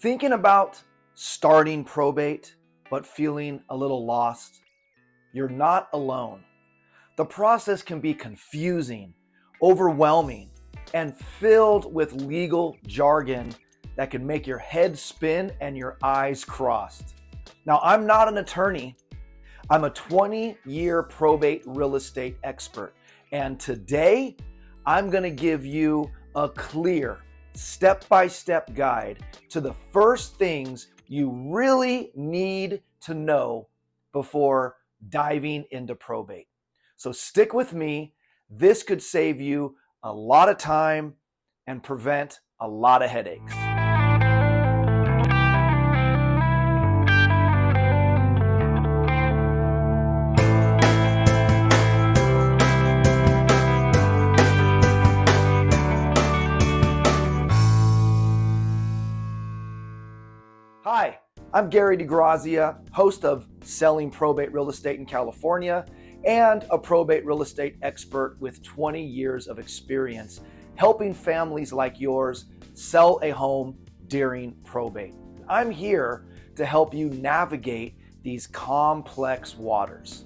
Thinking about starting probate, but feeling a little lost? You're not alone. The process can be confusing, overwhelming, and filled with legal jargon that can make your head spin and your eyes crossed. Now, I'm not an attorney. I'm a 20-year probate real estate expert. And today, I'm going to give you a clear, step-by-step guide to the first things you really need to know before diving into probate. So stick with me. This could save you a lot of time and prevent a lot of headaches. Hi, I'm Gary DiGrazia, host of Selling Probate Real Estate in California and a probate real estate expert with 20 years of experience helping families like yours sell a home during probate. I'm here to help you navigate these complex waters.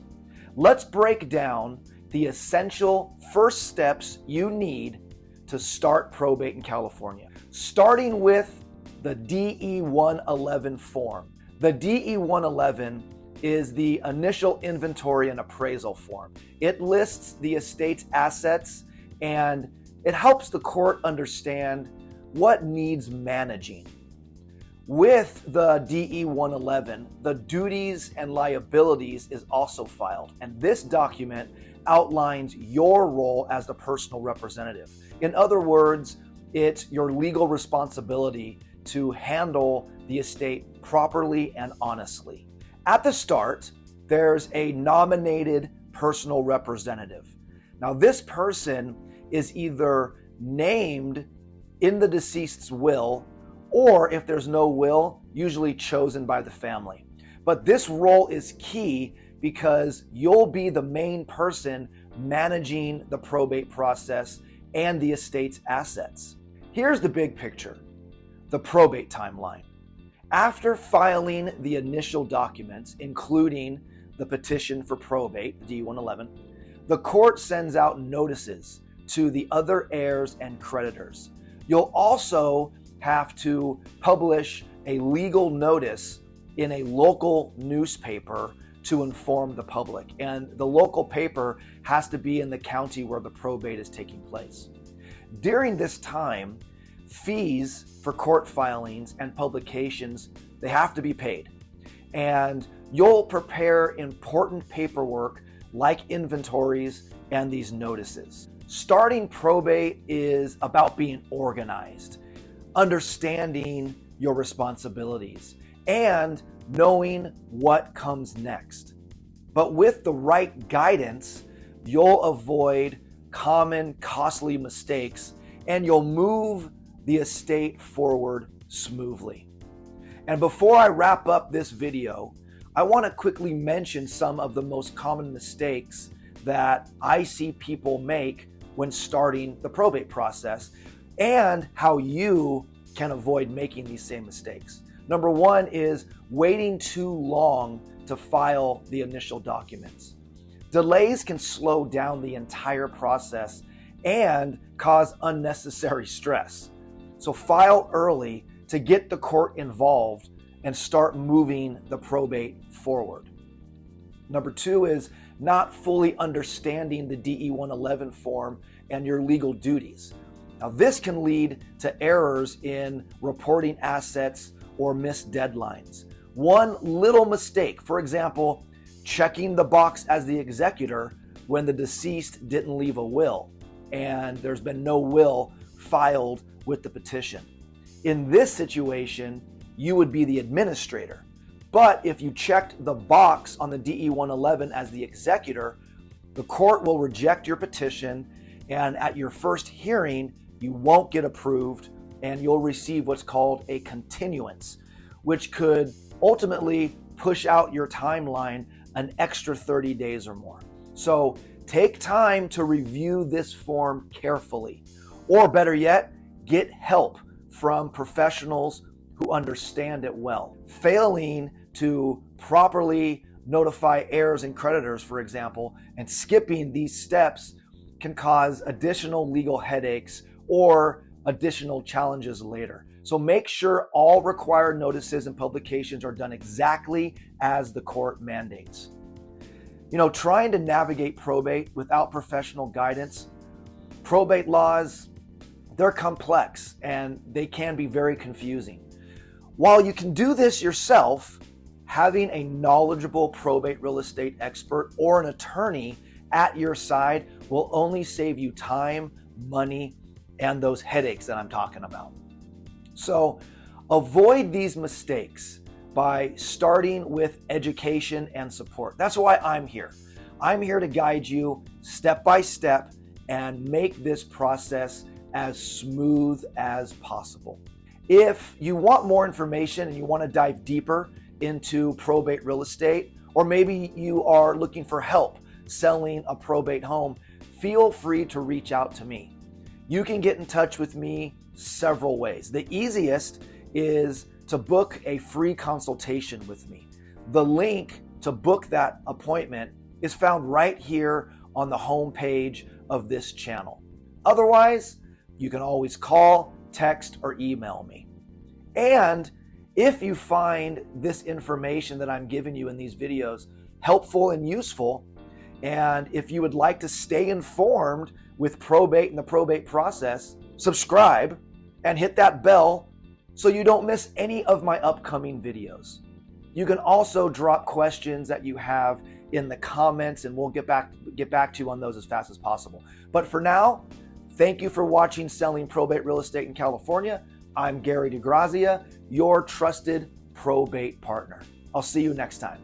Let's break down the essential first steps you need to start probate in California, starting with the DE-111 form. The DE-111 is the initial inventory and appraisal form. It lists the estate's assets and it helps the court understand what needs managing. With the DE-111, the duties and liabilities is also filed, and this document outlines your role as the personal representative. In other words, it's your legal responsibility to handle the estate properly and honestly. At the start, there's a nominated personal representative. Now, this person is either named in the deceased's will, or if there's no will, usually chosen by the family. But this role is key because you'll be the main person managing the probate process and the estate's assets. Here's the big picture. The probate timeline. After filing the initial documents, including the petition for probate, the DE-111, the court sends out notices to the other heirs and creditors. You'll also have to publish a legal notice in a local newspaper to inform the public. And the local paper has to be in the county where the probate is taking place. During this time, fees for court filings and publications, they have to be paid. And you'll prepare important paperwork like inventories and these notices. Starting probate is about being organized, understanding your responsibilities, and knowing what comes next. But with the right guidance, you'll avoid common costly mistakes and you'll move the estate forward smoothly. And before I wrap up this video, I want to quickly mention some of the most common mistakes that I see people make when starting the probate process and how you can avoid making these same mistakes. Number one is waiting too long to file the initial documents. Delays can slow down the entire process and cause unnecessary stress. So file early to get the court involved and start moving the probate forward. Number two is not fully understanding the DE-111 form and your legal duties. Now, this can lead to errors in reporting assets or missed deadlines. One little mistake, for example, checking the box as the executor when the deceased didn't leave a will and there's been no will filed with the petition. In this situation, you would be the administrator. But if you checked the box on the DE-111 as the executor, the court will reject your petition, and at your first hearing, you won't get approved and you'll receive what's called a continuance, which could ultimately push out your timeline an extra 30 days or more. So take time to review this form carefully, or better yet, get help from professionals who understand it well. Failing to properly notify heirs and creditors, for example, and skipping these steps can cause additional legal headaches or additional challenges later. So make sure all required notices and publications are done exactly as the court mandates. Trying to navigate probate without professional guidance, probate laws, they're complex and they can be very confusing. While you can do this yourself, having a knowledgeable probate real estate expert or an attorney at your side will only save you time, money, and those headaches that I'm talking about. So avoid these mistakes by starting with education and support. That's why I'm here. I'm here to guide you step by step and make this process as smooth as possible. If you want more information and you want to dive deeper into probate real estate, or maybe you are looking for help selling a probate home, feel free to reach out to me. You can get in touch with me several ways. The easiest is to book a free consultation with me. The link to book that appointment is found right here on the home page of this channel. Otherwise, you can always call, text, or email me. And if you find this information that I'm giving you in these videos helpful and useful, and if you would like to stay informed with probate and the probate process, subscribe and hit that bell so you don't miss any of my upcoming videos. You can also drop questions that you have in the comments and we'll get back to you on those as fast as possible. But for now, thank you for watching Selling Probate Real Estate in California. I'm Gary DiGrazia, your trusted probate partner. I'll see you next time.